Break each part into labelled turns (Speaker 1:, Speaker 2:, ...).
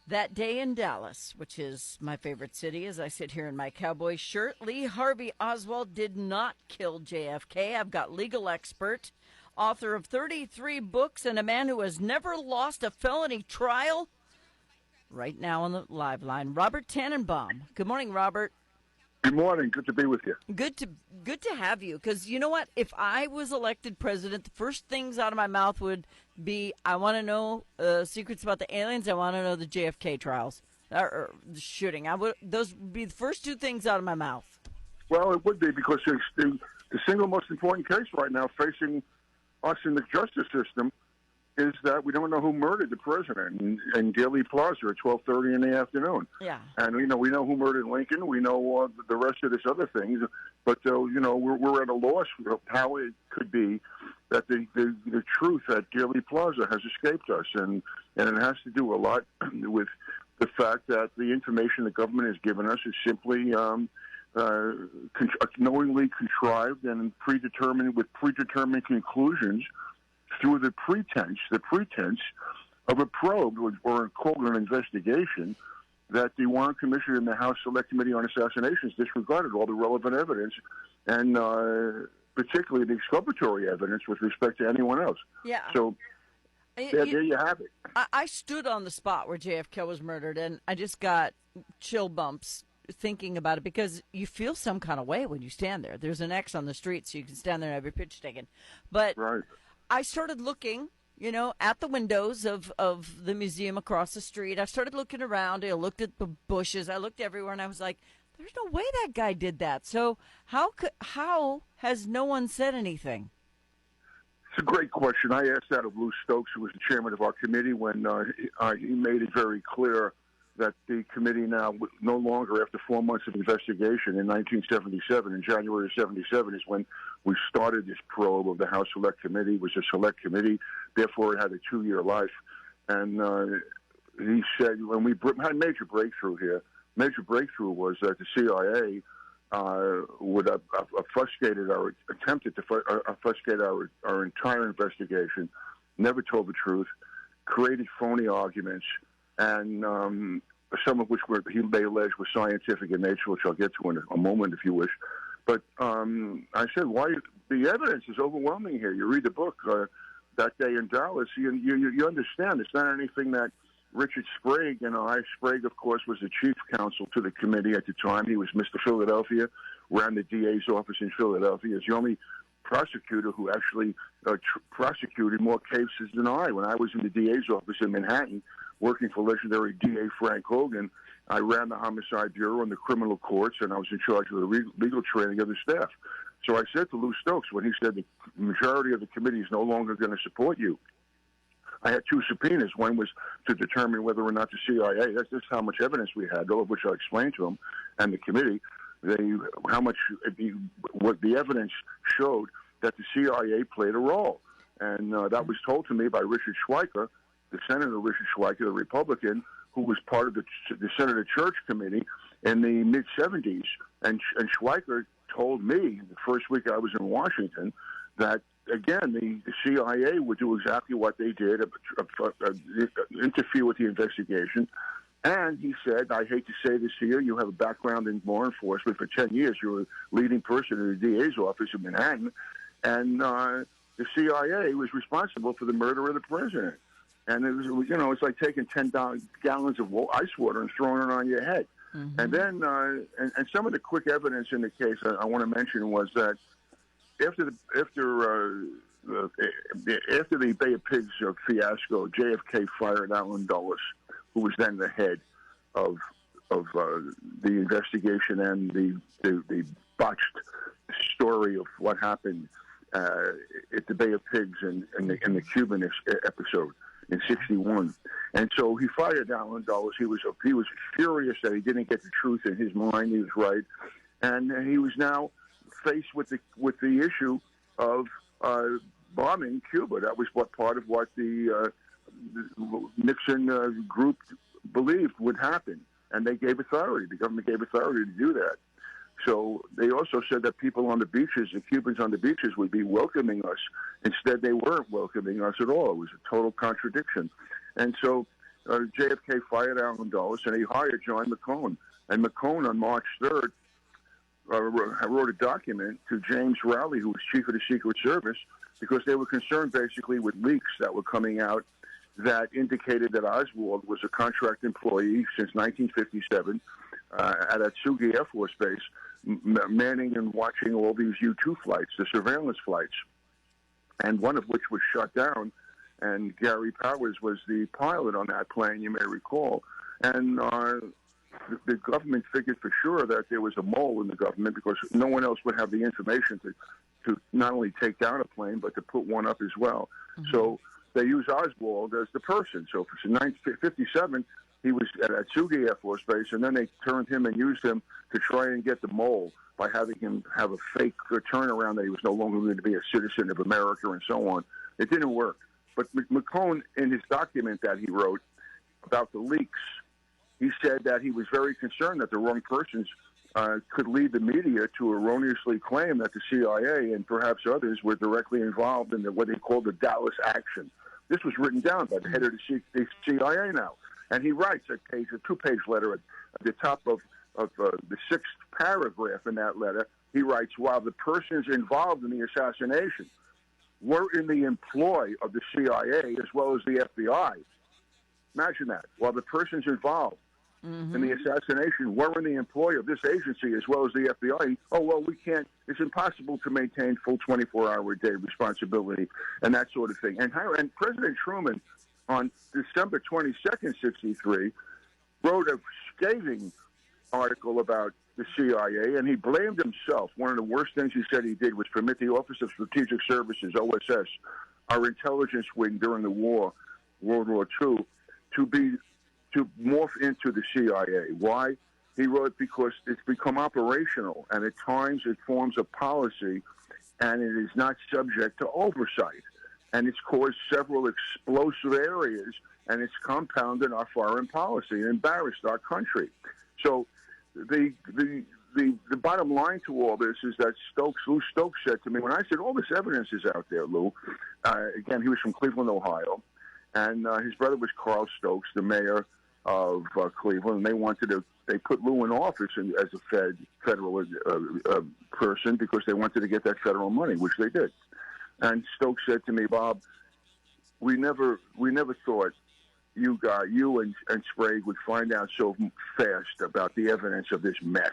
Speaker 1: That day in Dallas, which is my favorite city as I sit here in my cowboy shirt, Lee Harvey Oswald did not kill JFK. I've got legal expert, author of 33 books, and a man who has never lost a felony trial. Right now on the live line, Robert Tannenbaum. Good morning, Robert.
Speaker 2: Good morning. Good to be with you.
Speaker 1: Good to have you. Because you know what? If I was elected president, the first things out of my mouth would be, I want to know secrets about the aliens. I want to know the JFK trials or the shooting. Those would be the first two things out of my mouth.
Speaker 2: Well, it would be because it's the single most important case right now facing us in the justice system is that we don't know who murdered the president in Dealey Plaza at 12:30 in the afternoon.
Speaker 1: Yeah.
Speaker 2: And we know who murdered Lincoln. We know the rest of this other things. But we're at a loss of how it could be that the truth at Dealey Plaza has escaped us, and it has to do a lot with the fact that the information the government has given us is simply knowingly contrived and predetermined conclusions through the pretense of a probe or called an investigation that the Warren Commission and the House Select Committee on Assassinations disregarded all the relevant evidence and particularly the exculpatory evidence with respect to anyone else.
Speaker 1: Yeah.
Speaker 2: So there you have it.
Speaker 1: I stood on the spot where JFK was murdered, and I just got chill bumps thinking about it because you feel some kind of way when you stand there. There's an X on the street, so you can stand there and have your picture taken. But
Speaker 2: right.
Speaker 1: I started looking, at the windows of the museum across the street. I started looking around. I looked at the bushes. I looked everywhere, and I was like, there's no way that guy did that. So how has no one said anything?
Speaker 2: It's a great question. I asked that of Lou Stokes, who was the chairman of our committee, when he made it very clear that the committee now, no longer, after 4 months of investigation in 1977, in January of 77 is when we started this probe of the House Select Committee. It was a select committee, therefore it had a 2-year life. And he said, when we had a major breakthrough here, major breakthrough was that the CIA would have attempted to obfuscate our entire investigation, never told the truth, created phony arguments, and some of which they allege were scientific in nature, which I'll get to in a moment if you wish. But I said, why? The evidence is overwhelming here. You read the book, That Day in Dallas, you understand it's not anything that Richard Sprague Sprague, of course, was the chief counsel to the committee at the time. He was Mr. Philadelphia, ran the DA's office in Philadelphia. He's the only prosecutor who actually prosecuted more cases than I. When I was in the DA's office in Manhattan, working for legendary DA Frank Hogan, I ran the Homicide Bureau and the criminal courts, and I was in charge of the legal training of the staff. So I said to Lou Stokes, when he said the majority of the committee is no longer going to support you, I had two subpoenas. One was to determine whether or not the CIA, that's just how much evidence we had, all of which I explained to him and the committee, what the evidence showed that the CIA played a role. And that was told to me by Richard Schweiker, the Senator Richard Schweiker, the Republican, who was part of the Senator Church Committee in the mid-'70s. And Schweiker told me the first week I was in Washington that, again, the CIA would do exactly what they did, interfere with the investigation. And he said, I hate to say this here, you have a background in law enforcement for 10 years. You were a leading person in the DA's office in Manhattan. And the CIA was responsible for the murder of the president. And it was, it's like taking 10 gallons of ice water and throwing it on your head. Mm-hmm. And then, and some of the quick evidence in the case I want to mention was that after the Bay of Pigs fiasco, JFK fired Alan Dulles, who was then the head of the investigation and the botched story of what happened at the Bay of Pigs in the Cuban episode in '61. And so he fired Alan Dulles. He was furious that he didn't get the truth in his mind. He was right, and he was now faced with the issue of bombing Cuba. That was part of what the Nixon group believed would happen, and they gave authority. The government gave authority to do that. So they also said that people on the beaches, the Cubans on the beaches, would be welcoming us. Instead, they weren't welcoming us at all. It was a total contradiction. And so JFK fired Alan Dulles, and he hired John McCone. And McCone, on March 3rd, wrote a document to James Rowley, who was chief of the Secret Service, because they were concerned basically with leaks that were coming out that indicated that Oswald was a contract employee since 1957 at Atsugi Air Force Base, manning and watching all these U-2 flights, the surveillance flights, and one of which was shut down. And Gary Powers was the pilot on that plane, you may recall. And the government figured for sure that there was a mole in the government because no one else would have the information to not only take down a plane, but to put one up as well. Mm-hmm. So they used Oswald as the person. So for 1957, he was at Atsugi Air Force Base, and then they turned him and used him to try and get the mole by having him have a fake turnaround that he was no longer going to be a citizen of America and so on. It didn't work. But McCone, in his document that he wrote about the leaks, he said that he was very concerned that the wrong persons could lead the media to erroneously claim that the CIA and perhaps others were directly involved in what they called the Dallas action. This was written down by the head of the CIA now. And he writes a two-page letter at the top of the sixth paragraph in that letter. He writes, while the persons involved in the assassination were in the employ of the CIA as well as the FBI. Imagine that. While the persons involved in the assassination were in the employ of this agency as well as the FBI, it's impossible to maintain full 24-hour-a-day responsibility and that sort of thing. And President Truman, on December 22nd, 1963, wrote a scathing article about the CIA, and he blamed himself. One of the worst things he said he did was permit the Office of Strategic Services, OSS, our intelligence wing during the war, World War II, to morph into the CIA. Why? He wrote, because it's become operational, and at times it forms a policy, and it is not subject to oversight. And it's caused several explosive areas, and it's compounded our foreign policy and embarrassed our country. So the bottom line to all this is that Lou Stokes said to me, when I said, all this evidence is out there, Lou, again, he was from Cleveland, Ohio, and his brother was Carl Stokes, the mayor of Cleveland, and they put Lou in office as a federal person because they wanted to get that federal money, which they did. And Stokes said to me, Bob, we never thought you and Sprague would find out so fast about the evidence of this mess.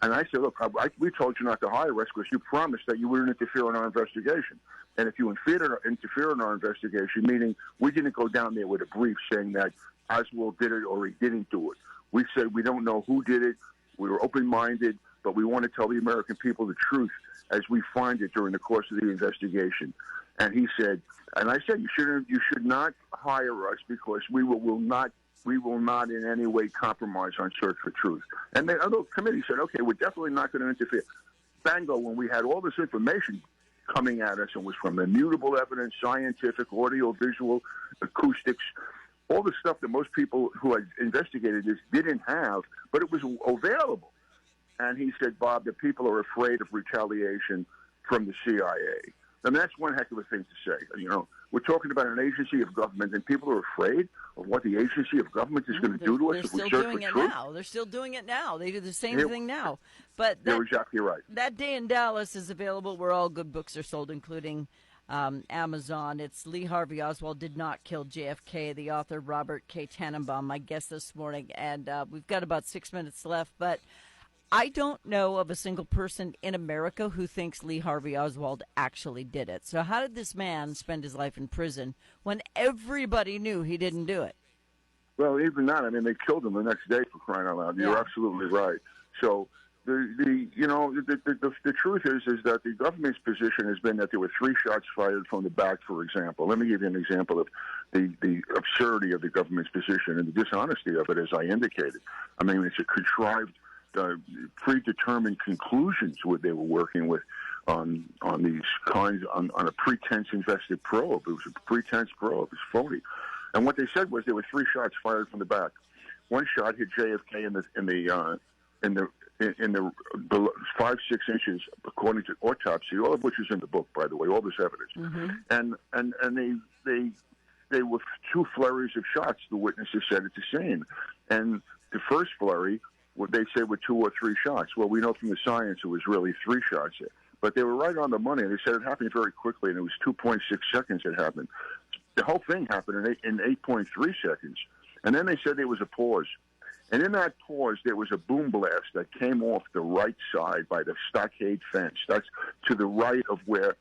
Speaker 2: And I said, look, we told you not to hire us because you promised that you wouldn't interfere in our investigation. And if you interfere in our investigation, meaning we didn't go down there with a brief saying that Oswald did it or he didn't do it. We said we don't know who did it. We were open-minded, but we want to tell the American people the truth as we find it during the course of the investigation. And he said, and I said, you should not hire us because we will not in any way compromise on search for truth. And the other committee said, okay, we're definitely not going to interfere. Bango, when we had all this information coming at us, and was from immutable evidence, scientific, audio, visual, acoustics, all the stuff that most people who had investigated this didn't have, but it was available. And he said, Bob, the people are afraid of retaliation from the CIA. And that's one heck of a thing to say. You know, we're talking about an agency of government, and people are afraid of what the agency of government is going to do to us if we search for truth. They're still doing it now.
Speaker 1: They're still doing it now. They do the same thing now. But
Speaker 2: you're exactly right.
Speaker 1: That Day in Dallas is available where all good books are sold, including Amazon. It's Lee Harvey Oswald Did Not Kill JFK, the author Robert K. Tannenbaum, my guest this morning. And we've got about 6 minutes left, but I don't know of a single person in America who thinks Lee Harvey Oswald actually did it. So how did this man spend his life in prison when everybody knew he didn't do it?
Speaker 2: Well, even that, I mean, they killed him the next day, for crying out loud. You're absolutely right. So the truth is that the government's position has been that there were 3 shots fired from the back, for example. Let me give you an example of the absurdity of the government's position and the dishonesty of it, as I indicated. I mean, it's a contrived, predetermined conclusions what they were working with on these kinds on a pretense invested probe. It was a pretense probe. It was phony. And what they said was there were 3 shots fired from the back. One shot hit JFK in the 5-6 inches, according to autopsy, all of which is in the book, by the way, all this evidence. Mm-hmm. And they were two flurries of shots, the witnesses said at the scene. And the first flurry, what they said were 2 or 3 shots. Well, we know from the science it was really 3 shots. But they were right on the money. They said it happened very quickly, and it was 2.6 seconds it happened. The whole thing happened in 8.3 seconds. And then they said there was a pause. And in that pause, there was a boom blast that came off the right side by the stockade fence. That's to the right of where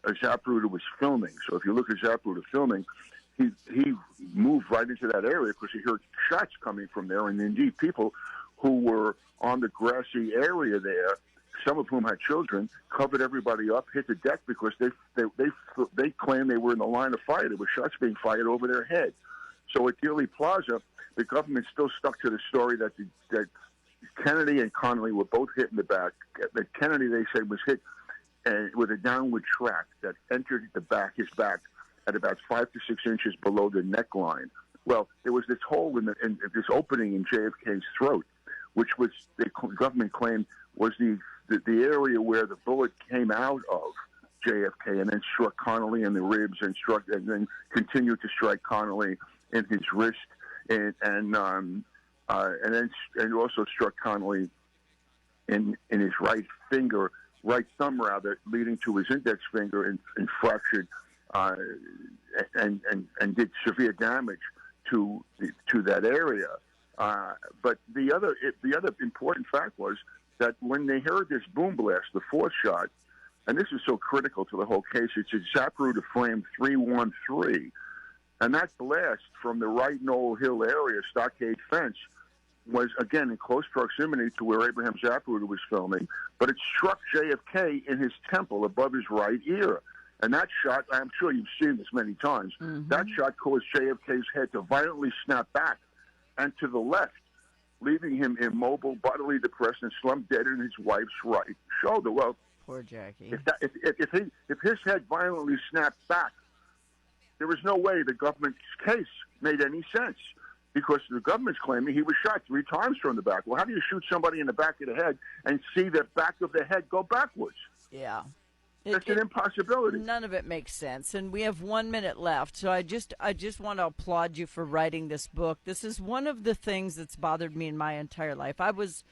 Speaker 2: Zapruder was filming. So if you look at Zapruder filming, he moved right into that area because he heard shots coming from there. And indeed, people who were on the grassy area there, some of whom had children, covered everybody up, hit the deck because they claimed they were in the line of fire. There were shots being fired over their head. So at Dealey Plaza, the government still stuck to the story that Kennedy and Connolly were both hit in the back. That Kennedy, they said, was hit with a downward track that entered his back at about 5 to 6 inches below the neckline. Well, there was this hole in this opening in JFK's throat, which was the government claimed was the area where the bullet came out of JFK and then struck Connolly in the ribs and then continued to strike Connolly in his wrist and also struck Connolly in his right thumb rather, leading to his index finger and fractured and did severe damage to that area. But the other important fact was that when they heard this boom blast, the 4th shot, and this is so critical to the whole case, it's at Zapruder Frame 313, and that blast from the right Knoll Hill area, stockade fence, was again in close proximity to where Abraham Zapruder was filming, but it struck JFK in his temple above his right ear. And that shot, I'm sure you've seen this many times, that shot caused JFK's head to violently snap back and to the left, leaving him immobile, bodily depressed, and slumped dead in his wife's right shoulder. Well,
Speaker 1: poor Jackie.
Speaker 2: If his head violently snapped back, there was no way the government's case made any sense, because the government's claiming he was shot 3 times from the back. Well, how do you shoot somebody in the back of the head and see the back of the head go backwards?
Speaker 1: Yeah.
Speaker 2: That's an impossibility.
Speaker 1: None of it makes sense, and we have 1 minute left. So I just want to applaud you for writing this book. This is one of the things that's bothered me in my entire life. I was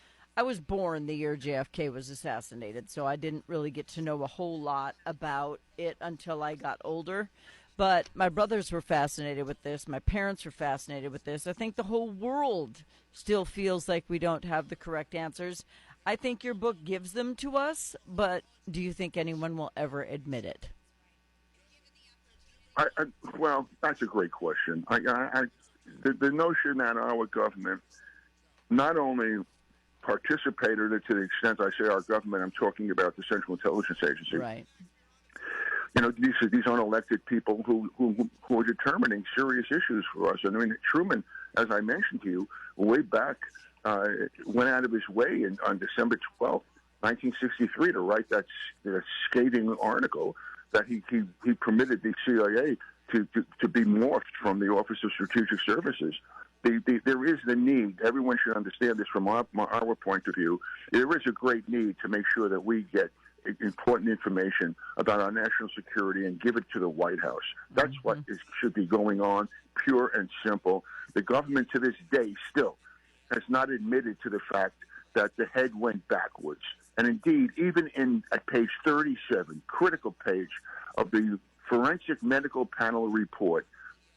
Speaker 1: born the year JFK was assassinated, so I didn't really get to know a whole lot about it until I got older. But my brothers were fascinated with this. My parents were fascinated with this. I think the whole world still feels like we don't have the correct answers. I think your book gives them to us, but do you think anyone will ever admit it?
Speaker 2: Well, that's a great question. The notion that our government not only participated to the extent I say our government, I'm talking about the Central Intelligence Agency.
Speaker 1: Right.
Speaker 2: You know, these aren't elected people who are determining serious issues for us. And I mean, Truman, as I mentioned to you, way back, went out of his way on December 12th, 1963, to write that scathing article that he permitted the CIA to be morphed from the Office of Strategic Services. There is the need. Everyone should understand this from our point of view. There is a great need to make sure that we get important information about our national security and give it to the White House. That's what should be going on, pure and simple. The government to this day still has not admitted to the fact that the head went backwards. And indeed, even at page 37, critical page of the Forensic Medical Panel report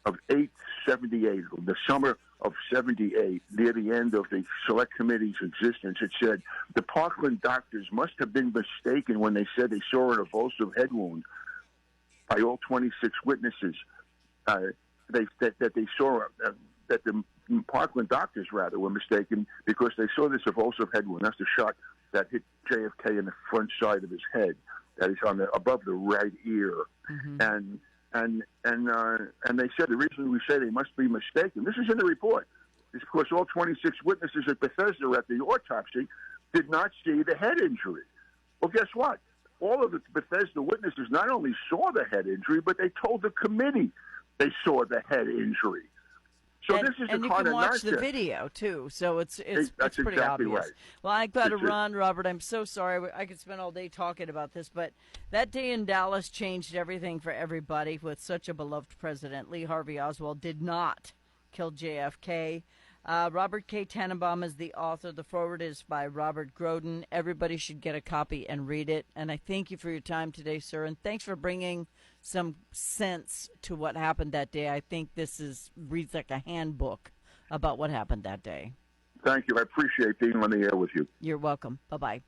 Speaker 2: of 8/78, the summer of 78, near the end of the Select Committee's existence, it said, the Parkland doctors must have been mistaken when they said they saw an evulsive head wound by all 26 witnesses. That the Parkland doctors, rather, were mistaken because they saw this evulsive head wound. That's the shot that hit JFK in the front side of his head, that is above the right ear. And they said the reason we say they must be mistaken, this is in the report, is because all 26 witnesses at Bethesda at the autopsy did not see the head injury. Well, guess what? All of the Bethesda witnesses not only saw the head injury, but they told the committee they saw the head injury. So this is
Speaker 1: and
Speaker 2: the
Speaker 1: you
Speaker 2: kind
Speaker 1: can
Speaker 2: of
Speaker 1: watch
Speaker 2: nonsense.
Speaker 1: the video too, so it's
Speaker 2: That's
Speaker 1: pretty
Speaker 2: exactly
Speaker 1: obvious.
Speaker 2: right.
Speaker 1: Well, I got to
Speaker 2: It's-
Speaker 1: run, Robert. I'm so sorry. I could spend all day talking about this, but that day in Dallas changed everything for everybody. With such a beloved president, Lee Harvey Oswald did not kill JFK. Robert K. Tannenbaum is the author. The foreword is by Robert Groden. Everybody should get a copy and read it. And I thank you for your time today, sir. And thanks for bringing some sense to what happened that day. I think this reads like a handbook about what happened that day.
Speaker 2: Thank you. I appreciate being on the air with you.
Speaker 1: You're welcome. Bye-bye.